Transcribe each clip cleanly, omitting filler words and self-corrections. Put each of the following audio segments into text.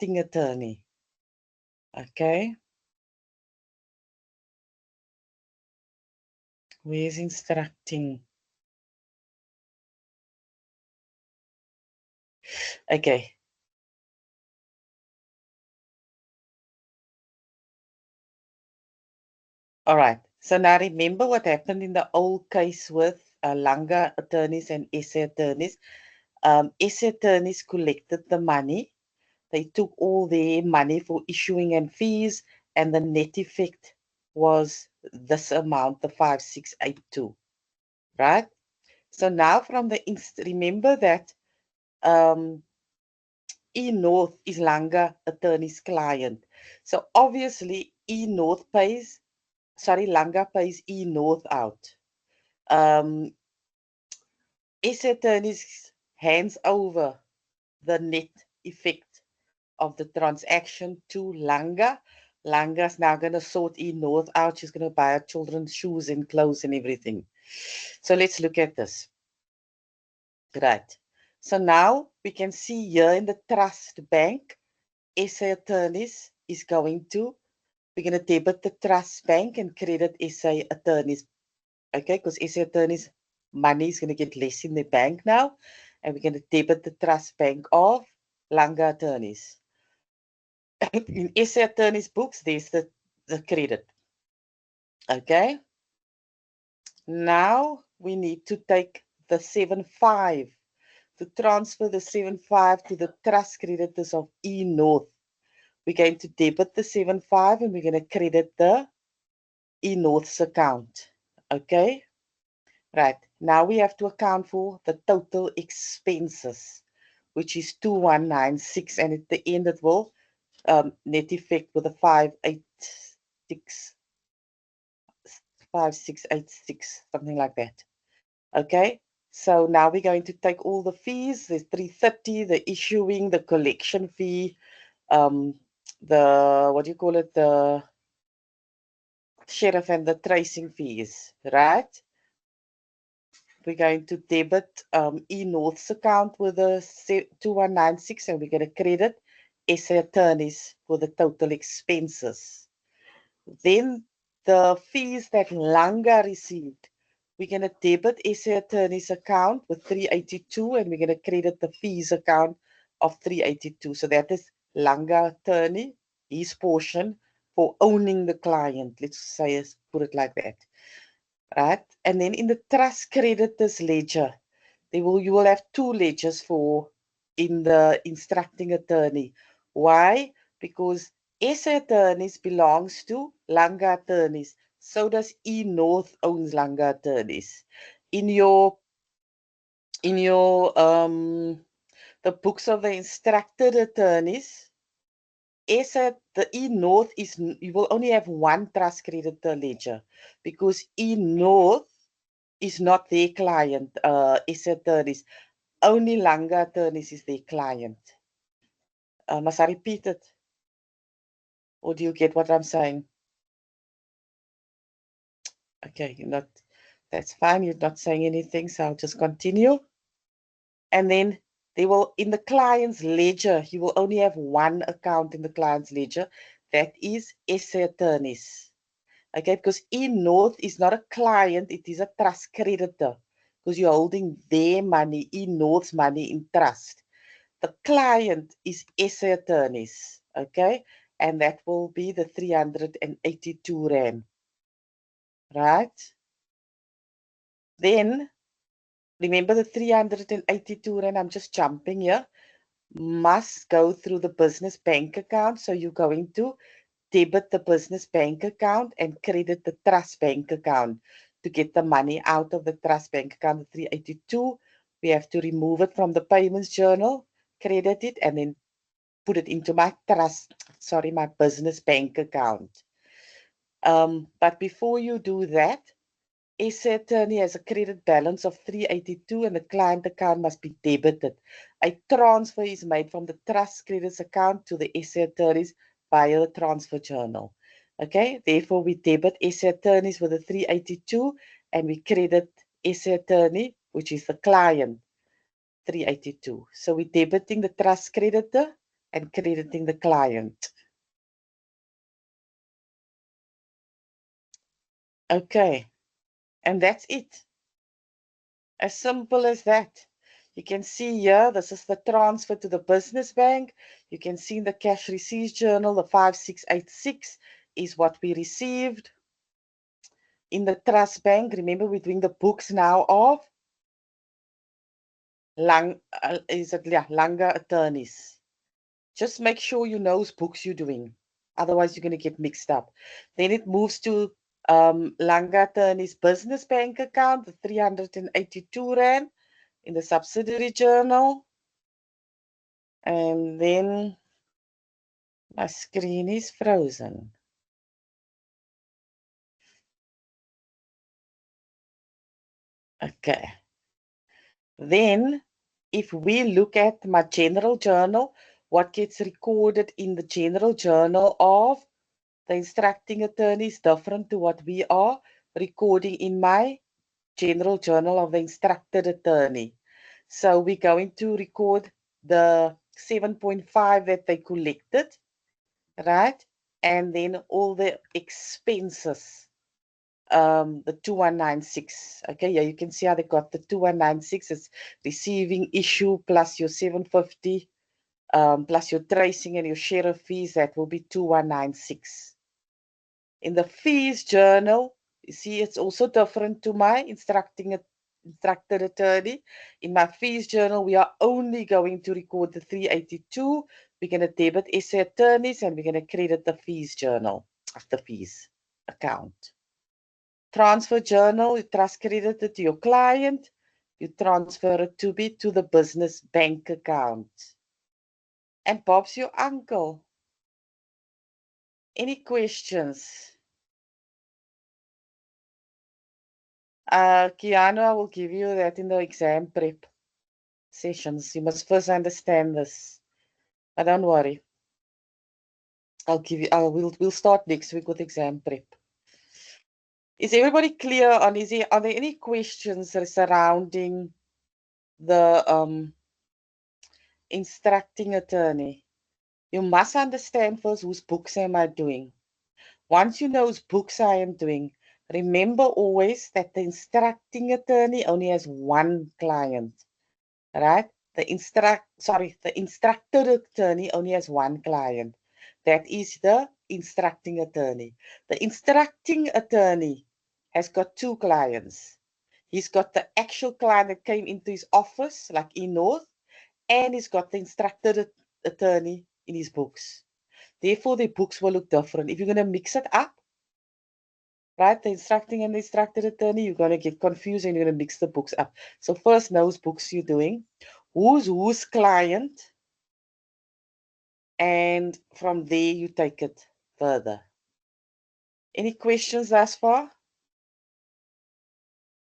instructing attorney. Okay. Where's instructing? Okay. All right. So now remember what happened in the old case with Langa attorneys and SA attorneys. SA attorneys collected the money. They took all their money for issuing and fees, and the net effect was this amount, the 5682, right? So now from the remember that E North is Langa attorney's client. So obviously Langa pays E North out. SA attorneys hands over the net effect of the transaction to Langa. Langa's now going to sort E North out. She's going to buy her children's shoes and clothes and everything. So let's look at this. Right. So now we can see here in the trust bank, SA attorneys is going to, we're going to debit the trust bank and credit SA attorneys. Okay, because SA attorneys' money is going to get less in the bank now. And we're going to debit the trust bank of Langa attorneys. In SA attorneys' books, there's the credit. Okay. Now we need to take the 7.5 to transfer the 7.5 to the trust creditors of E North. We're going to debit the 7.5 and we're going to credit the E North's account. Okay. Right. Now we have to account for the total expenses, which is 2196, and at the end it will net effect with a 5686, something like that. Okay. So now we're going to take all the fees. There's 330, the issuing, the collection fee, the what do you call it, the sheriff and the tracing fees, right? We're going to debit E North's account with a 2196, and we're going to credit SA attorneys for the total expenses. Then the fees that Langa received, we're going to debit SA attorney's account with 382, and we're going to credit the fees account of 382. So that is Langa attorney, his portion for owning the client. Let's say, put it like that. Right? And then in the trust creditors ledger, you will have two ledgers for in the instructing attorney. Why? Because SA attorneys belongs to Langa attorneys. So does E North owns Langa attorneys. In your the books of the instructed attorneys, the E North is, you will only have one trust creditor ledger because E North is not their client, SA attorneys. Only Langa attorneys is their client. Must I repeat it? Or do you get what I'm saying? Okay, that's fine. You're not saying anything, so I'll just continue. And then they will, in the client's ledger, you will only have one account in the client's ledger. That is SA attorneys. Okay, because E North is not a client, it is a trust creditor. Because you're holding their money, E North's money in trust. The client is SA attorneys, okay? And that will be the 382 Rand, right? Then, remember the 382 Rand, I'm just jumping here, must go through the business bank account. So you're going to debit the business bank account and credit the trust bank account to get the money out of the trust bank account, the 382. We have to remove it from the payments journal, credit it, and then put it into my my business bank account. But before you do that, SA attorney has a credit balance of 382 and the client account must be debited. A transfer is made from the trust creditors account to the SA attorneys via the transfer journal. Okay, therefore we debit SA attorneys with the 382 and we credit SA attorney, which is the client, 382. So we're debiting the trust creditor and crediting the client. Okay, and that's it. As simple as that. You can see here, this is the transfer to the business bank. You can see in the cash receipts journal, the 5686 is what we received. In the trust bank, remember we're doing the books now of Langa attorneys. Just make sure you know whose books you're doing. Otherwise, you're going to get mixed up. Then it moves to Langa attorney's business bank account, the 382 Rand in the subsidiary journal. And then my screen is frozen. Okay. Then if we look at my general journal, what gets recorded in the general journal of the instructing attorney is different to what we are recording in my general journal of the instructed attorney. So we're going to record the 7.5 that they collected, right? And then all the expenses, the 2196. Okay, yeah, you can see how they got the 2196. It's receiving issue plus your 750, plus your tracing and your share of fees. That will be 2196. In the fees journal, you see it's also different to my instructed attorney. In my fees journal, we are only going to record the 382. We're going to debit SA attorneys and we're going to credit the fees journal of the fees account. Transfer journal, you trust credit it to your client, you transfer it to the business bank account. And Bob's your uncle. Any questions? Keanu, I will give you that in the exam prep sessions. You must first understand this. But don't worry. We'll start next week with exam prep. Is everybody clear on, are there any questions surrounding the instructing attorney? You must understand first whose books am I doing. Once you know whose books I am doing, remember always that the instructing attorney only has one client, right? The instructed attorney only has one client. That is the instructing attorney. The instructing attorney has got two clients. He's got the actual client that came into his office, like eNorth, and he's got the instructed attorney in his books. Therefore, the books will look different. If you're going to mix it up, right, the instructing and the instructed attorney, you're going to get confused and you're going to mix the books up. So first, know whose books you're doing, who's client, and from there you take it further. Any questions thus far?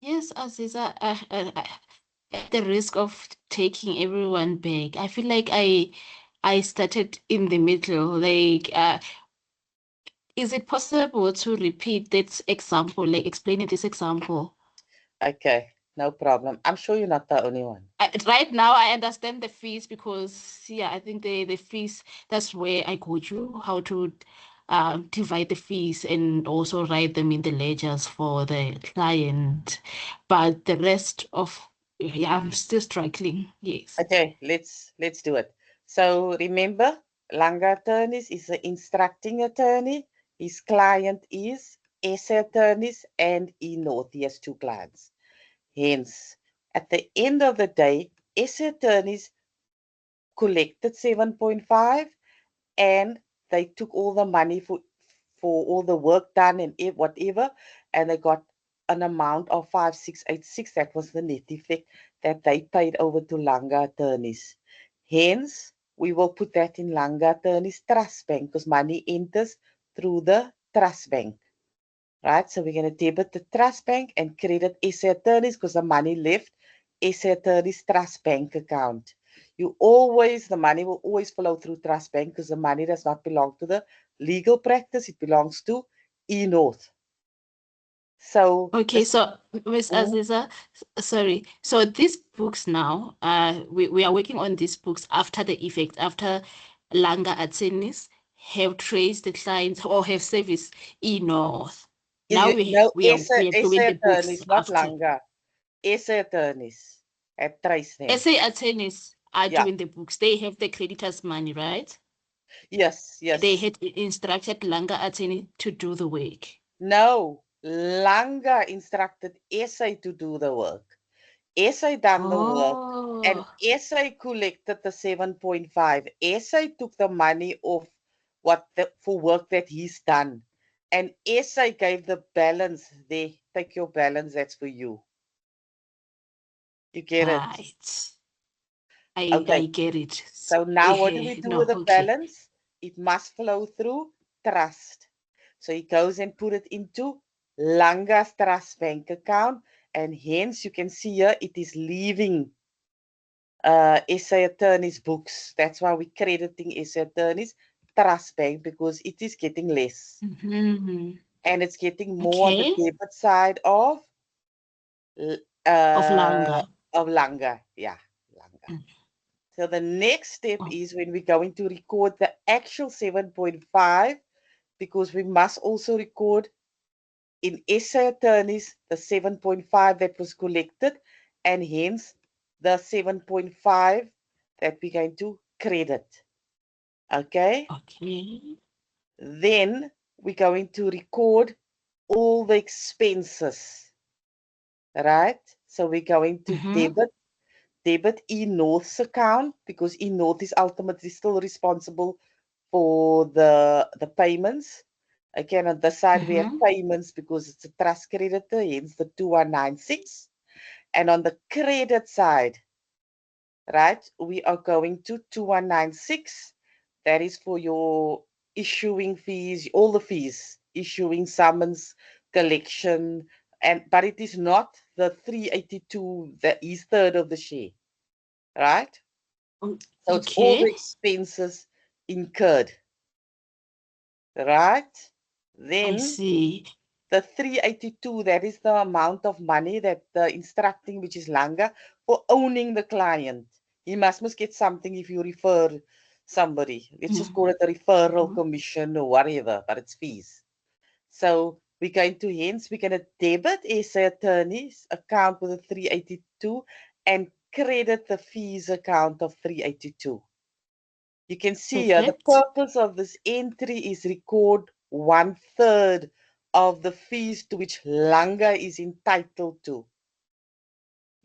Yes, Aziza, at the risk of taking everyone back, I feel like I started in the middle. Like, is it possible to repeat that example, like explaining this example? Okay, no problem. I'm sure you're not the only one. Right now, I understand the fees because, yeah, I think the fees, that's where I got you how to divide the fees and also write them in the ledgers for the client. But the rest of, yeah, I'm still struggling. Yes. Okay, let's do it. So remember, Langa attorneys is the instructing attorney. His client is SA attorneys and eNorth. He has two clients. Hence, at the end of the day, SA attorneys collected 7.5 and they took all the money for all the work done and whatever, and they got an amount of 5686. That was the net effect that they paid over to Langa attorneys. Hence, we will put that in Langa attorneys trust bank because money enters through the trust bank. Right, so we're going to debit the trust bank and credit SA attorneys because the money left SA attorneys trust bank account. The money will always flow through trust bank because the money does not belong to the legal practice, it belongs to eNorth. So Okay, so Miss Aziza, sorry. So these books now, we are working on these books after the effect, after Langa attorneys have traced the clients or have serviced eNorth. Now No, we are doing SA the books attorneys, not after. Langa. SA attorneys have traced them. SA attorneys are Yeah. doing the books. They have the creditors' money, right? Yes, yes. They had instructed Langa attorney to do the work. No, Langa instructed SA to do the work. SA done the work, and SA collected the 7.5. SA took the money off for work that he's done, and SA gave the balance. There, take your balance. That's for you. You get Right. it? I get it. So now what do we do with the balance? It must flow through trust. So he goes and put it into Langa's trust bank account, and hence you can see here it is leaving SA attorneys books. That's why we're crediting SA attorneys trust bank, because it is getting less. And it's getting more on the debit side of Langa. Of Langa. Yeah, Langa. So the next step is when we're going to record the actual 7.5, because we must also record in SA attorneys the 7.5 that was collected, and hence the 7.5 that we're going to credit. Okay? Okay. Then we're going to record all the expenses. Right? So we're going to debit eNorth's account, because eNorth is ultimately still responsible for the payments. Again, on this side, we have payments because it's a trust creditor, hence the 2196. And on the credit side, right, we are going to 2196. That is for your issuing fees, all the fees, issuing summons, collection, but it is not the 382 that is third of the share, right? So it's all the expenses incurred, right? Then I see. The 382, that is the amount of money that the instructing, which is Langa, for owning the client. He must get something if you refer somebody. Let's just call it a referral commission or whatever, but it's fees. So we're going to debit SA attorney's account with a 382 and credit the fees account of 382. You can see here the purpose of this entry is record 1/3 of the fees to which Langa is entitled to.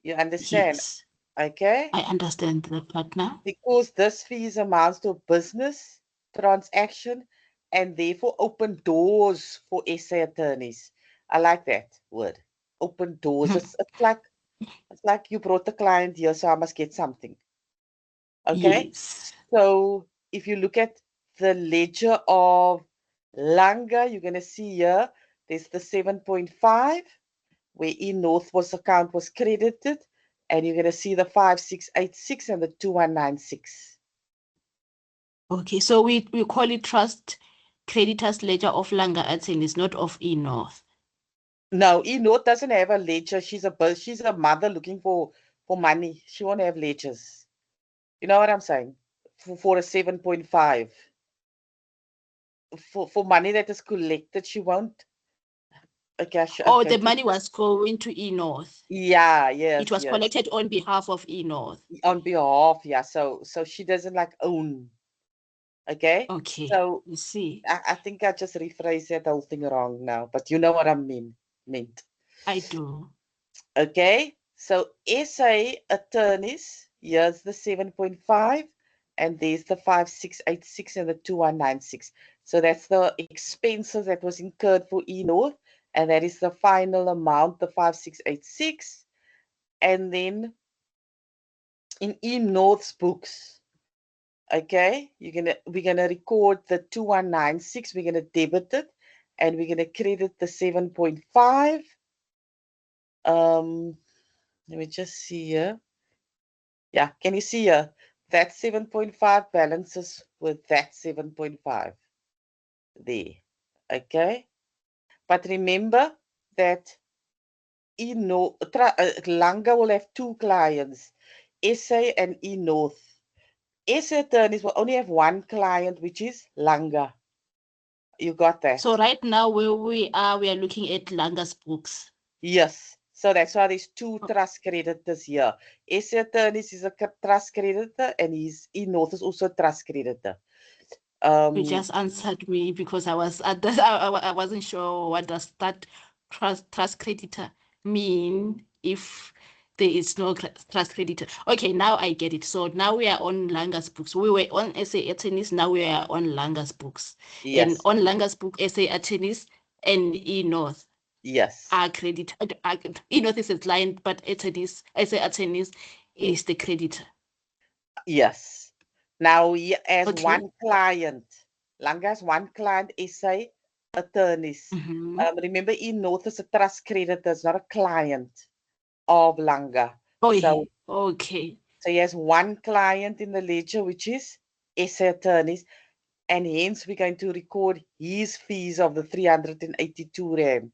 You understand? Yes. Okay? I understand the part now. Because this fees amounts to a business transaction and therefore open doors for SA attorneys. I like that word. Open doors. It's like you brought the client here, so I must get something. Okay? Yes. So if you look at the ledger of Langa, you're going to see here, there's the 7.5, where eNorth account was credited, and you're going to see the 5686 and the 2196. Okay, so we call it trust creditors ledger of Langa attorneys, not of eNorth. No, eNorth doesn't have a ledger. She's a mother looking for money. She won't have ledgers. You know what I'm saying? For a 7.5. For money that is collected, she won't. Okay, The money was going to eNorth. Yeah, yes. It was collected on behalf of eNorth. On behalf, yeah. So she doesn't like own. Okay. Okay. So you see. I think I just rephrased that whole thing wrong now, but you know what I meant. I do. Okay. So SA attorneys, here's the 7.5, and there's the 5686 and the 2196. So that's the expenses that was incurred for eNorth, and that is the final amount, the 5686. And then in eNorth's books, okay, we're gonna record the 2196, we're gonna debit it, and we're gonna credit the 7.5. Let me just see here. Yeah, can you see here? That 7.5 balances with that 7.5 there. Okay. But remember that Langa will have two clients, SA and eNorth. SA attorneys will only have one client, which is Langa. You got that? So right now where we are looking at Langa's books. Yes. So that's why there's two Oh. trust creditors here. SA attorneys is a trust creditor, and eNorth is also a trust creditor. You just answered me because I wasn't sure what does that trust creditor mean if there is no trust creditor. Okay, now I get it. So now we are on Langa's books. We were on SA attorneys, now we are on Langa's books. And Yes. on Langa's book, SA attorneys and eNorth Yes. are creditor. eNorth is a client, but attorneys, SA attorneys is the creditor. Yes. Now he has Okay. one client. Langa has one client, SA attorneys. Remember, eNorth is a trust creditor, it's not a client of Langa. Oh, So, yeah. Okay. so he has one client in the ledger, which is SA attorneys, and hence we're going to record his fees of the 382 Rand.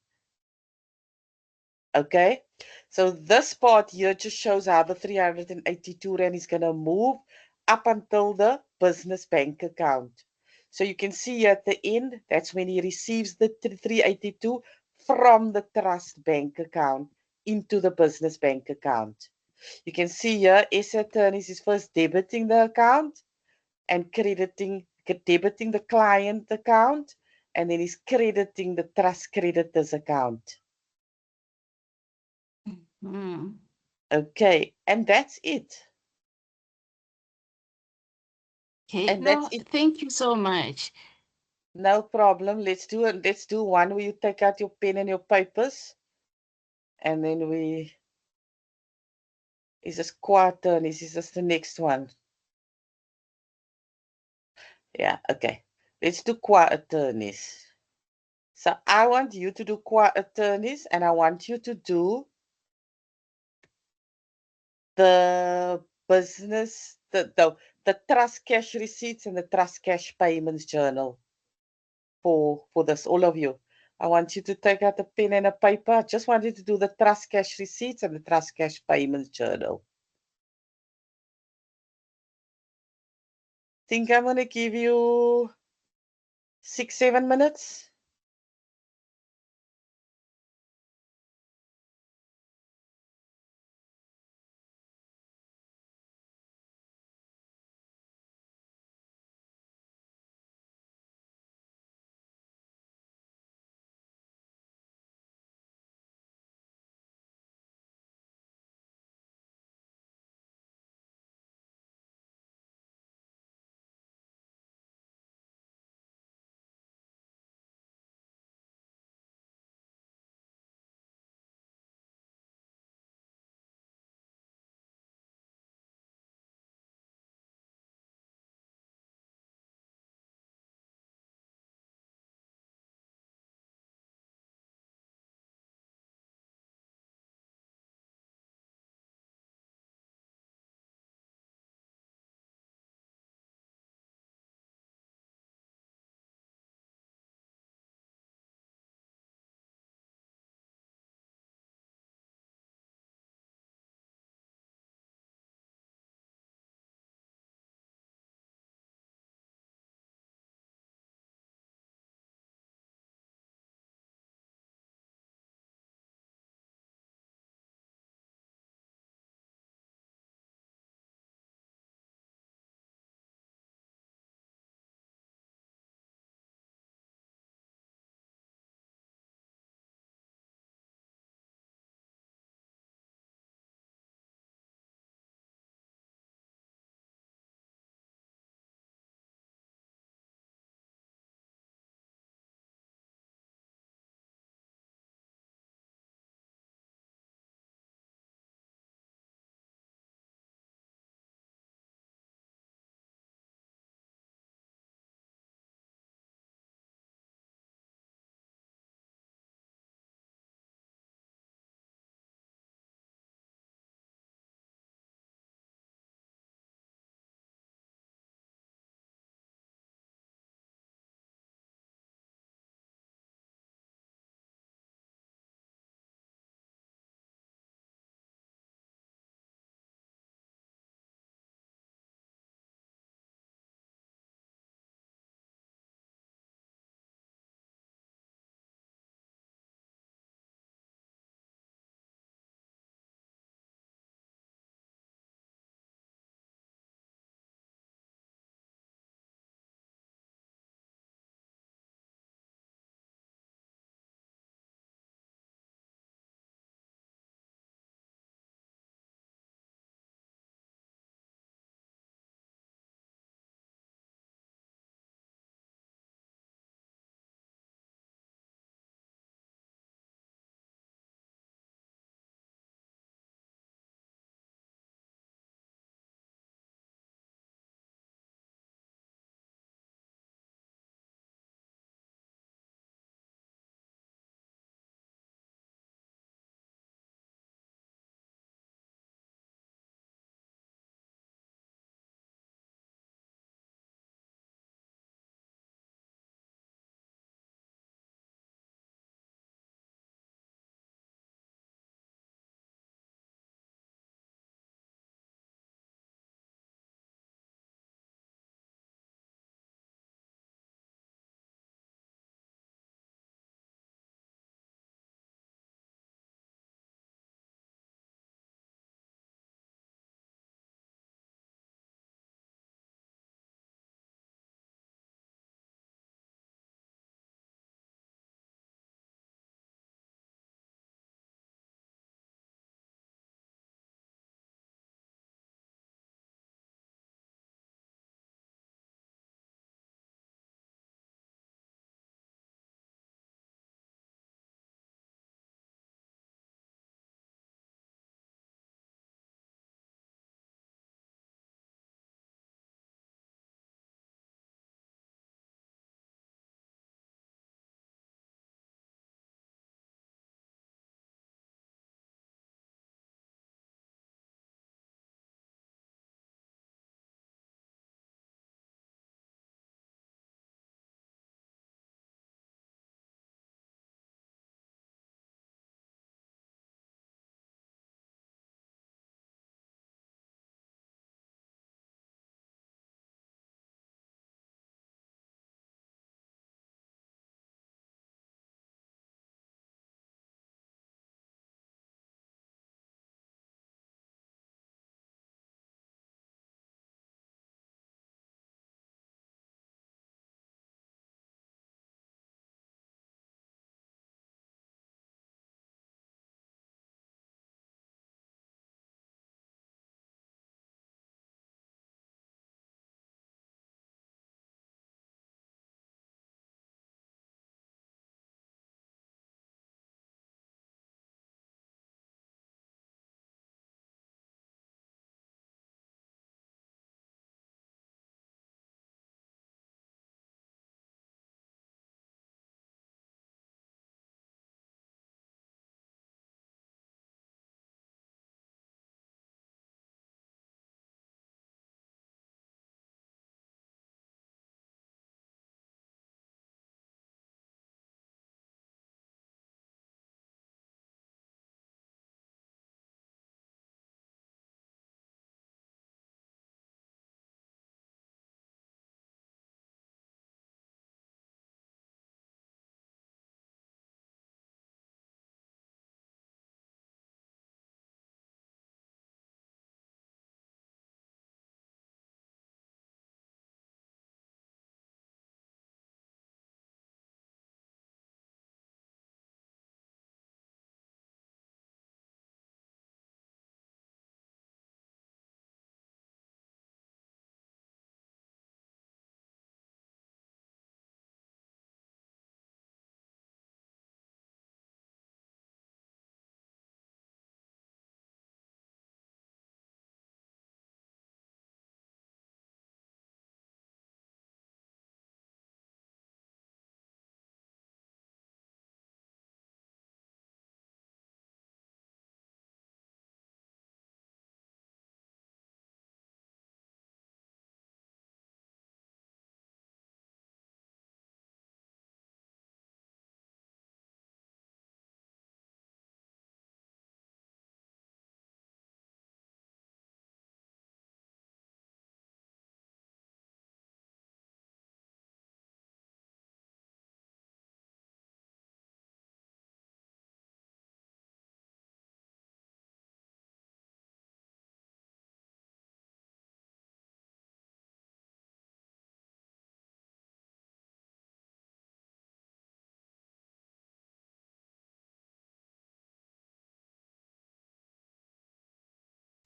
Okay, so this part here just shows how the 382 Rand is going to move up until the business bank account. So you can see at the end, that's when he receives the 382 from the trust bank account into the business bank account. You can see here, SA attorneys is first debiting the account and debiting the client account, and then he's crediting the trust creditors account. Okay, and that's it. Okay, And that's no, it. thank you so much. No problem. Let's do one where you take out your pen and your papers, and then is this quarter, and is this the next one? Yeah, okay. Let's do attorneys. So I want you to do attorneys, and I want you to do the business, the trust cash receipts and the trust cash payments journal for this, all of you. I want you to take out a pen and a paper. I just want you to do the trust cash receipts and the trust cash payments journal. Think I'm going to give you 6-7 minutes.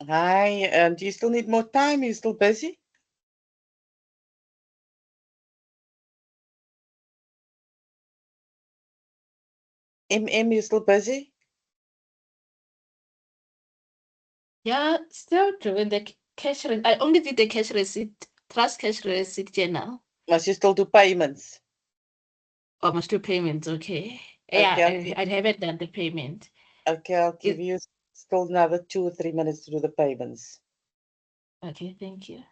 Hi, do you still need more time? You still busy? You still busy? Yeah, still doing the cash. I only did the cash receipt, trust cash receipt journal. Must you still do payments? Almost two payments. Okay. Yeah, Okay, I haven't done the payment. I'll give It, you still another 2 or 3 minutes to do the payments. okay, thank you.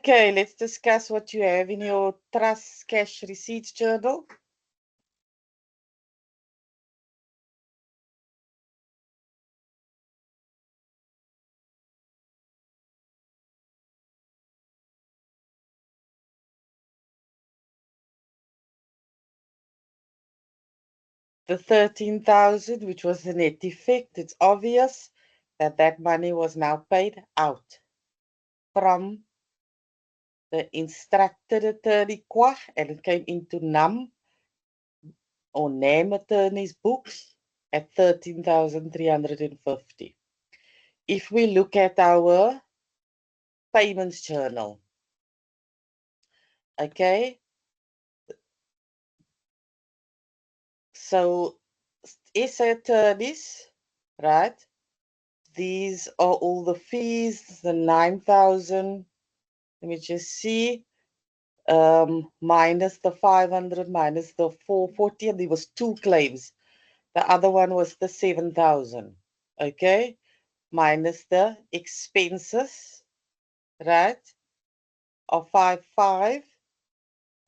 Okay, let's discuss what you have in your trust cash receipts journal. The 13,000, which was the net effect, it's obvious that that money was now paid out from the instructed attorney Kwa, and it came into NAM or name attorney's books at 13,350. If we look at our payments journal, okay, so SA attorneys, right? These are all the fees, the 9,000. Let me just see. Minus the 500, minus the 440, and there was two claims. The other one was the 7,000. Okay, minus the expenses, right, of 5,500.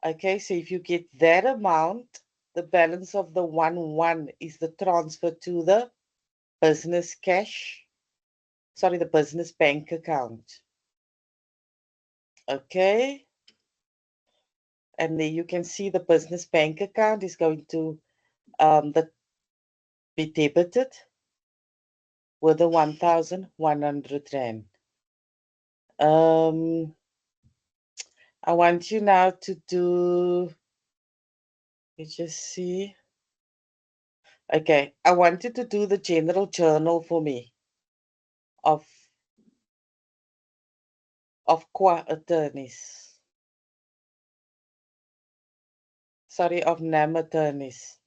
Okay, so if you get that amount, the balance of the 1,100 is the transfer to the business cash, sorry, the business bank account. Okay, and there you can see the business bank account is going to be debited with the 1,100 Rand. I want you now to do, let's just see. Okay, I want you to do the general journal for me of Kwa attorneys. Sorry, of NAM attorneys.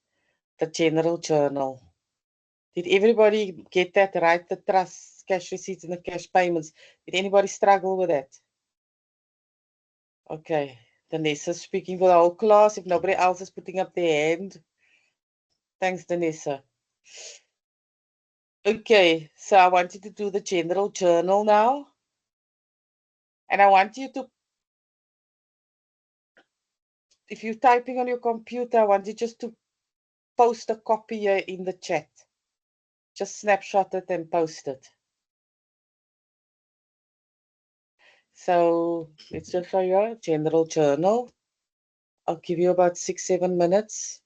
The general journal. Did everybody get that right? The trust, cash receipts, and the cash payments. Did anybody struggle with that? Okay, Danessa speaking for the whole class. If nobody else is putting up their hand. Thanks, Danessa. Okay, so I want you to do the general journal now. And I want you to, if you're typing on your computer, I want you just to post a copy here in the chat. Just snapshot it and post it. So let's just show you a general journal. I'll give you about 6-7 minutes.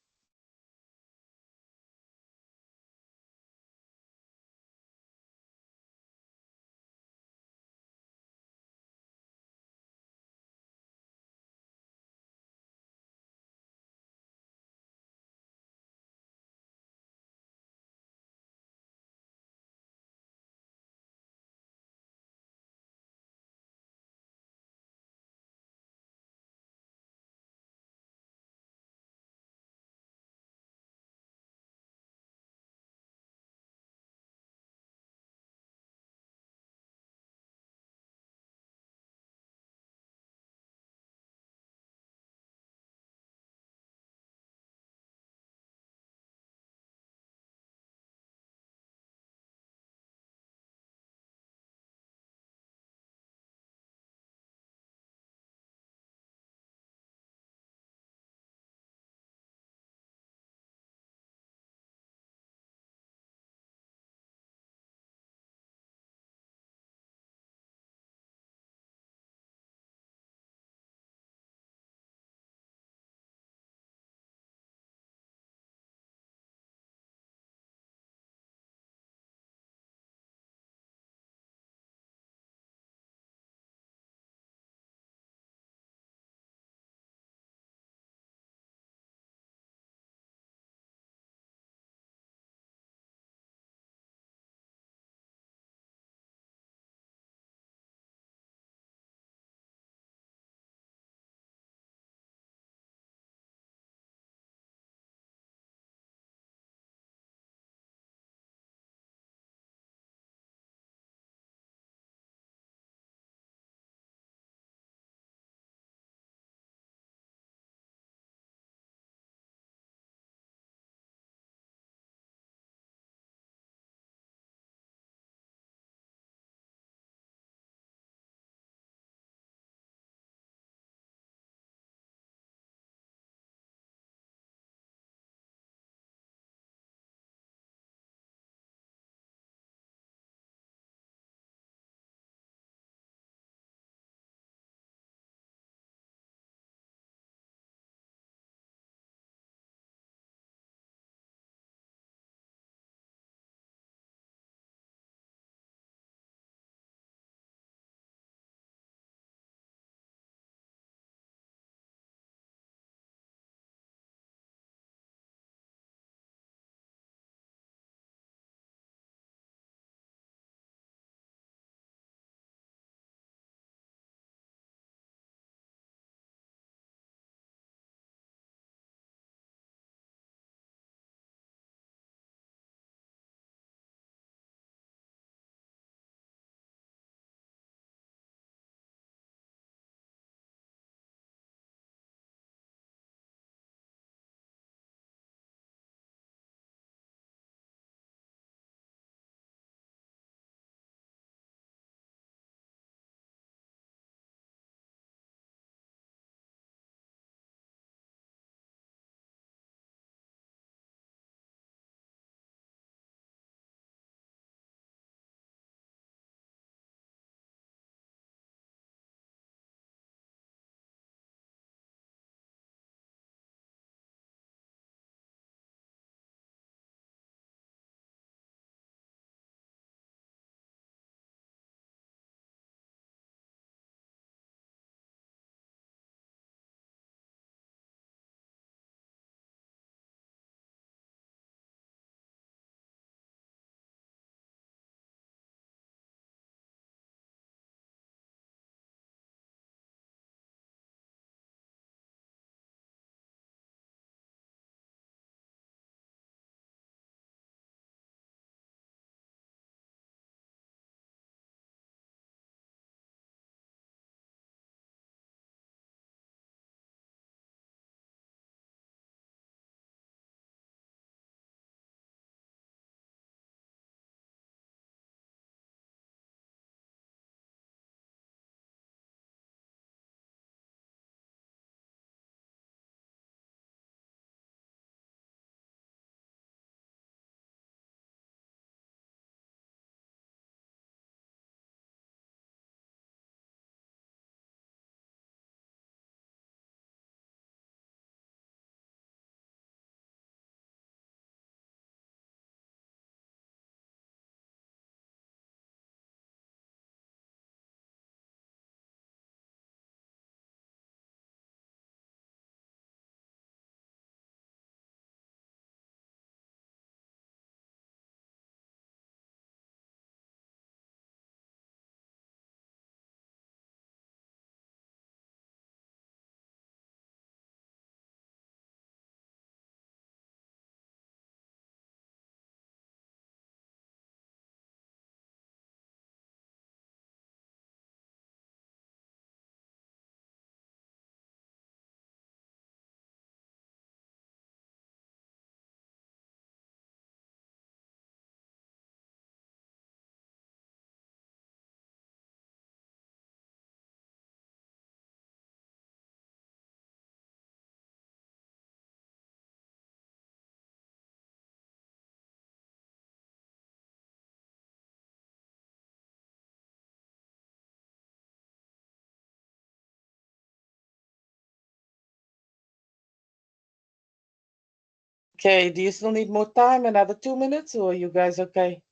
Okay, do you still need more time? Another 2 minutes, or are you guys okay?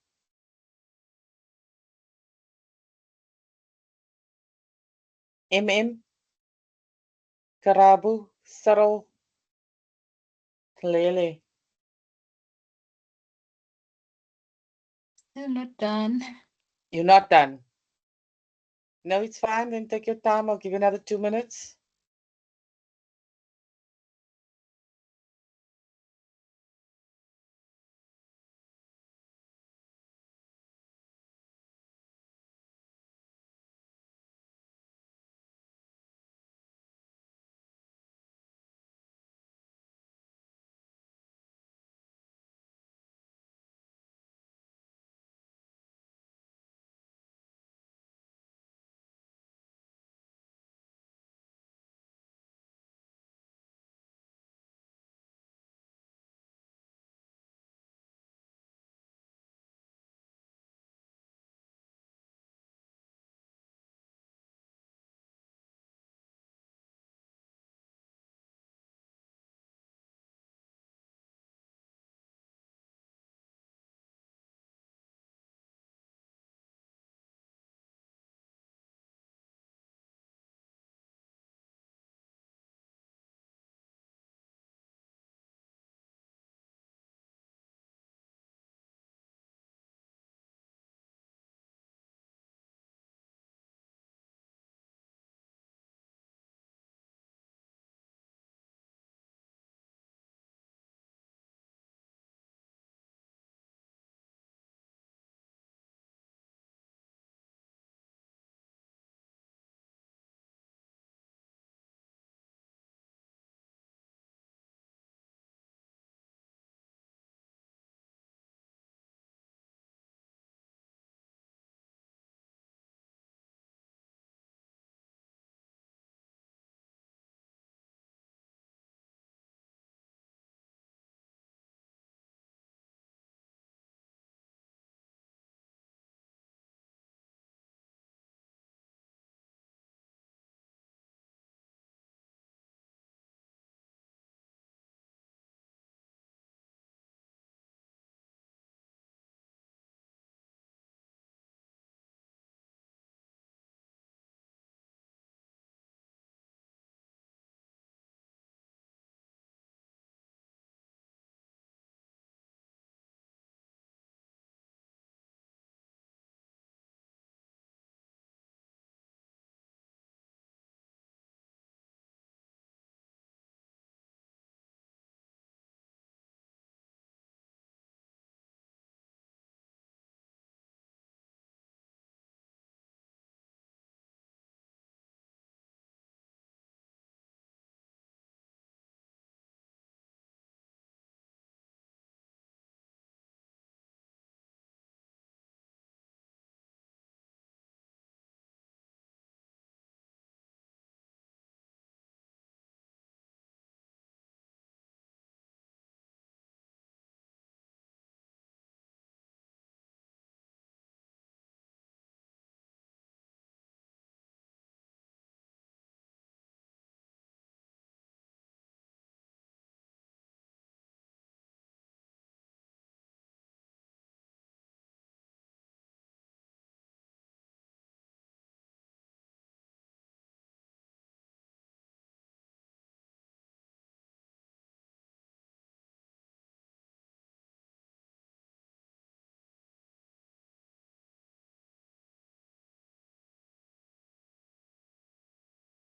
MM, Karabu, Sarol, Lele. Still not done. You're not done. No, it's fine. Then take your time. I'll give you another 2 minutes.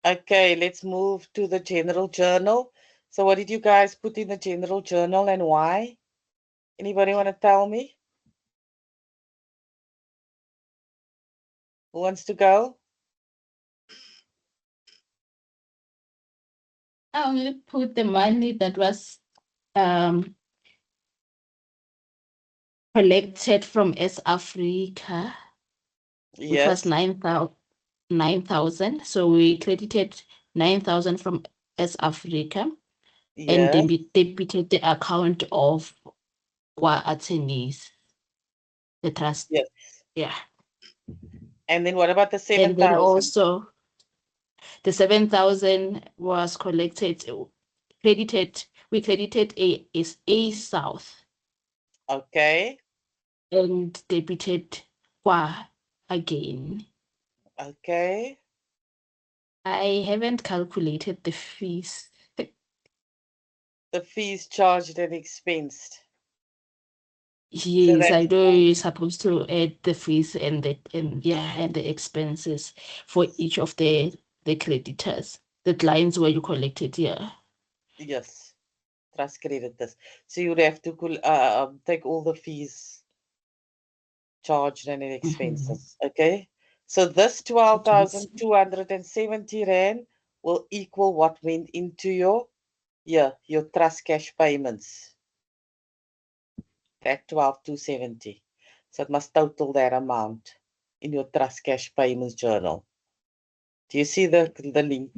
Okay, let's move to the general journal. So what did you guys put in the general journal and why? Anybody want to tell me? Who wants to go? I only put the money that was collected from S Africa, which was Yes, 9,000. So we credited 9,000 from S Africa and yes, debited the account of our attorneys, the trust. yes. Yeah. And then what about the And then 7,000? also the 7,000 was collected we credited A South Okay. and debited Kwa again. Okay. I haven't calculated the fees. The fees charged and expensed. So Yes, I that's know you're supposed to add the fees and the expenses for each of the creditors, the clients where you collected, yeah. yes. Trust creditors. So you'd have to take all the fees charged and Mhm. expenses. Okay. So this Yes. 12,270 Rand will equal what went into your trust cash payments. That 12,270. So it must total that amount in your trust cash payments journal. Do you see the link?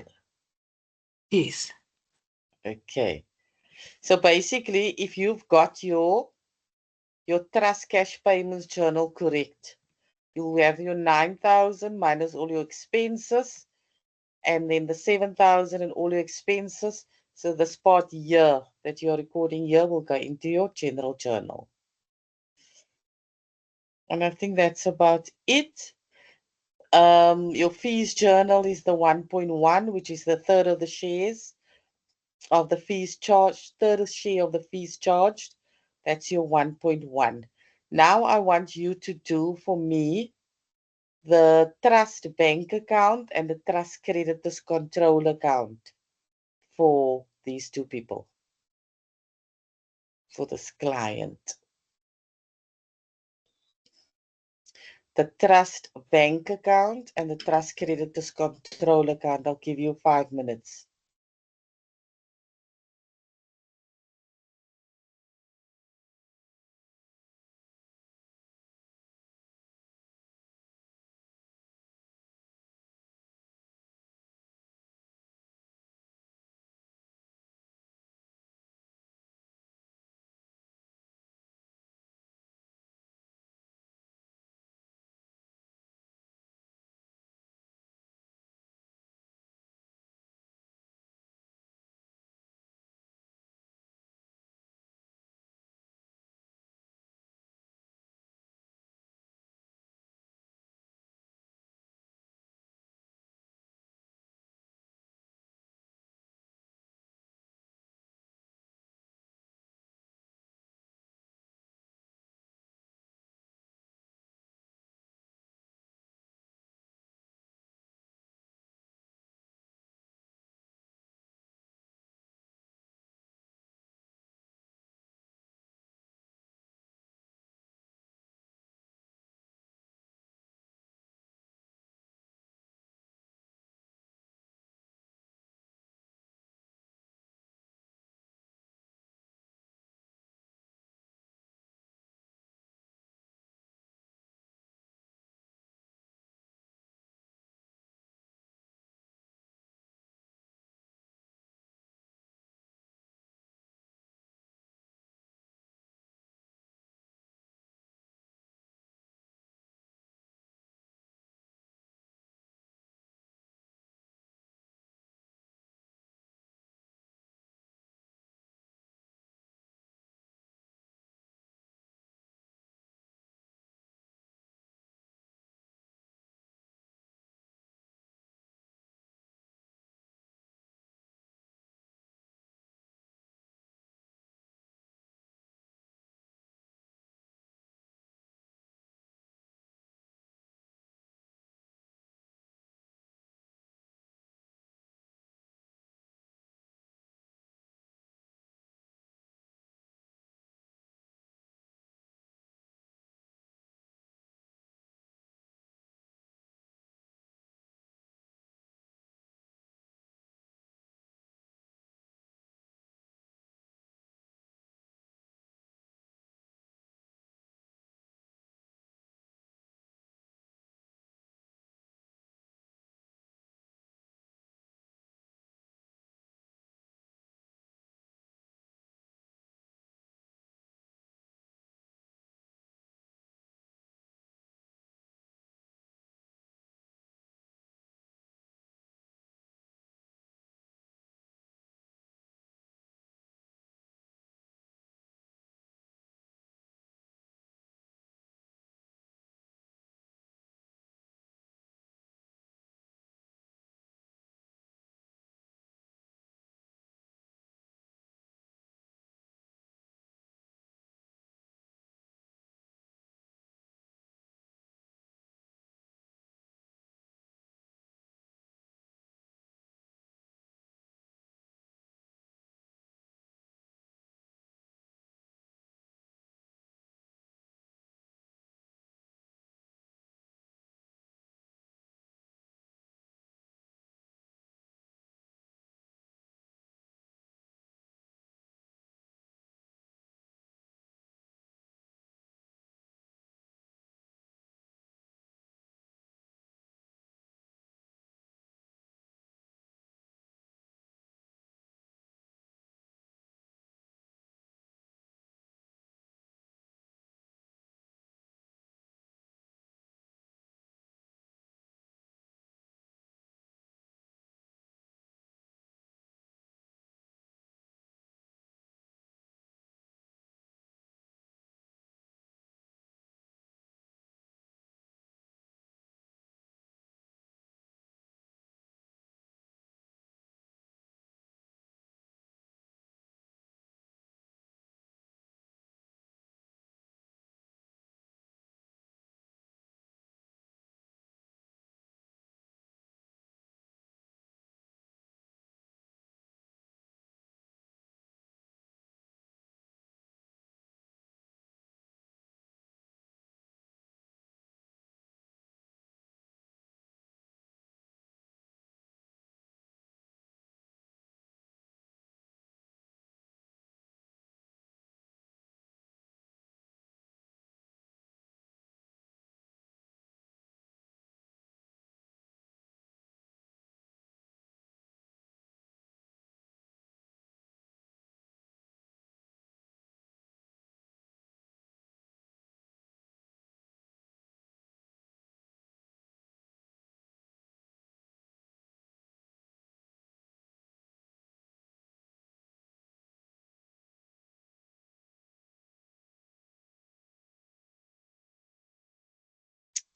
Yes. Okay. So basically, if you've got your trust cash payments journal correct, you'll have your 9,000 minus all your expenses, and then the 7,000 and all your expenses. So this part here that you're recording here will go into your general journal. And I think that's about it. Your fees journal is the 1.1, which is the third of the shares of the fees charged, third share of the fees charged. That's your 1.1. Now I want you to do for me the trust bank account and the trust creditors control account for these two people, for this client. The trust bank account and the trust creditors control account. I'll give you 5 minutes.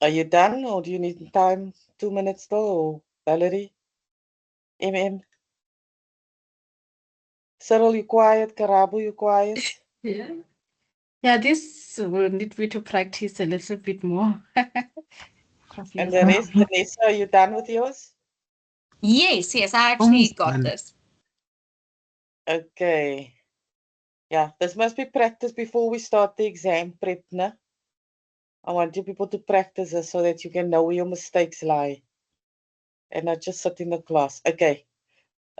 Are you done or do you need time? 2 minutes still, or Valerie? MM? Cyril, you quiet? Karabu, you quiet? Yeah. Yeah, this will need me to practice a little bit more. And the rest, Vanessa, are you done with yours? Yes, I actually got this. Okay. Yeah, this must be practiced before we start the exam prep, no? I want you people to practice this so that you can know where your mistakes lie and not just sit in the class. Okay.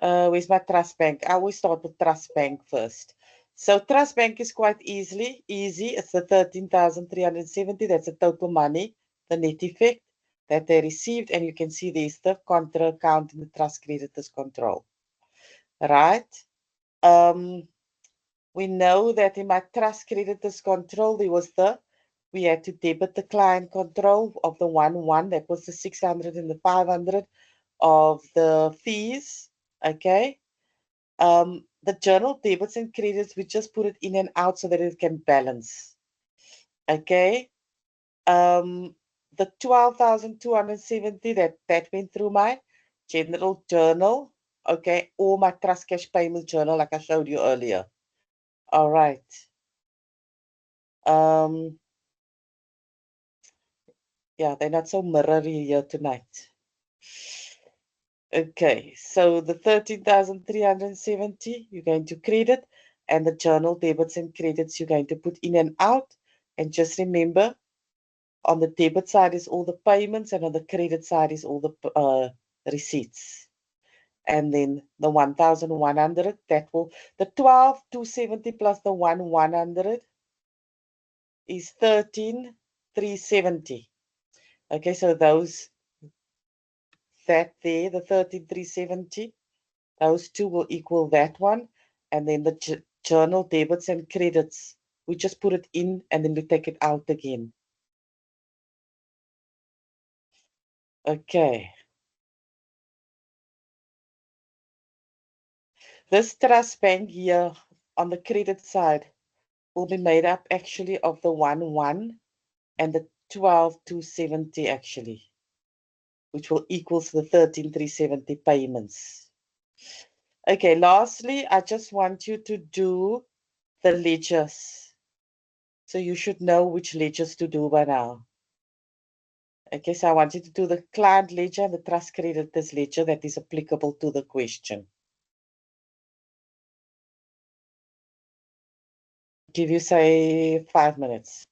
Where's my trust bank? I always start with trust bank first. So trust bank is quite easy. It's the 13,370. That's the total money, the net effect that they received. And you can see there's the contra account in the trust creditors control. Right? We know that in my trust creditors control, we had to debit the client control of the 1 that was the 600 and the 500 of the fees. Okay. The journal debits and credits, we just put it in and out so that it can balance. Okay. The 12,270 that went through my general journal. Okay. Or my trust cash payment journal, like I showed you earlier. All right. Yeah, they're not so mirrory here tonight. Okay, so the 13,370 you're going to credit, and the journal debits and credits you're going to put in and out. And just remember, on the debit side is all the payments, and on the credit side is all the receipts. And then the 1,100, the 12,270 plus the 1,100 is 13,370. Okay, so that there, the 13,370, those two will equal that one. And then the journal debits and credits, we just put it in and then we take it out again. Okay. This trust bank here on the credit side will be made up actually of the 1 and the 12,270 actually, which will equal to the 13,370 payments. Okay, lastly, I just want you to do the ledgers. So you should know which ledgers to do by now. Okay, so I want you to do the client ledger and the trust creditors ledger that is applicable to the question. Give you, say, 5 minutes.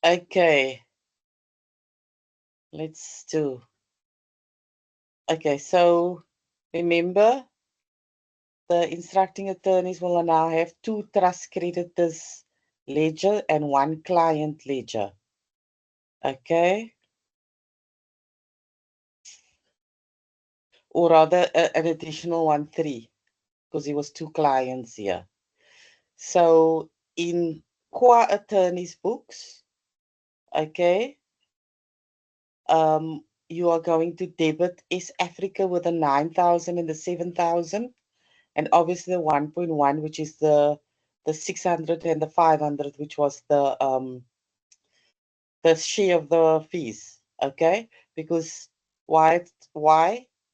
Okay. Let's do. Okay, so remember, the instructing attorneys will now have 2 trust creditors ledger and 1 client ledger. Okay. Or rather, an additional 1, 3, because it was 2 clients here. So in qua attorney's books, okay, you are going to debit East Africa with the 9,000 and the 7,000, and obviously the 1.1, which is the 600 and the 500, which was the share of the fees. Okay, because why?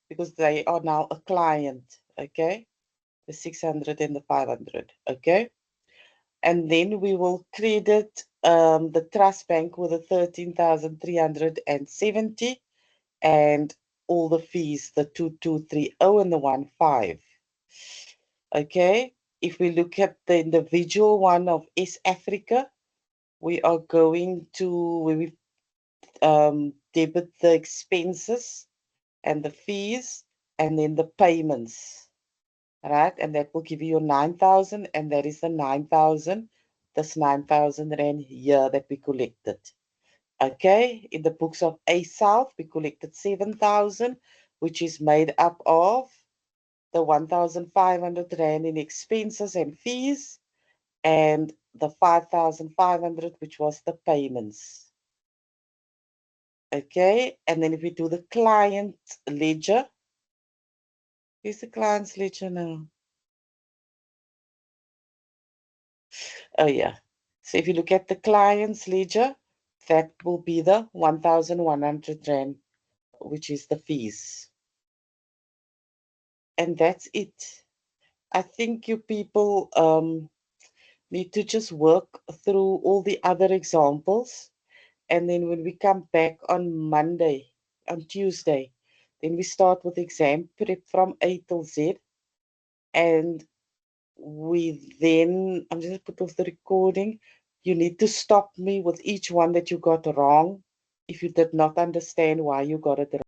Because they are now a client. Okay, the 600 and the 500. Okay, and then we will credit the trust bank with the 13,370 and all the fees, the 2230 and the 15. Okay, if we look at the individual one of East Africa, we are going to debit the expenses and the fees and then the payments, right? And that will give you your 9,000, and that is the 9,000. This 9,000 rand here that we collected. Okay, in the books of A South, we collected 7,000, which is made up of the 1,500 rand in expenses and fees, and the 5,500, which was the payments. Okay, and then if we do the client ledger, here's the client's ledger now. Oh yeah, so if you look at the client's ledger, that will be the 1,100 rand, which is the fees. And that's it. I think you people need to just work through all the other examples. And then when we come back on Monday, on Tuesday, then we start with exam prep from A till Z. And we then, I'm just going to put off the recording. You need to stop me with each one that you got wrong if you did not understand why you got it wrong.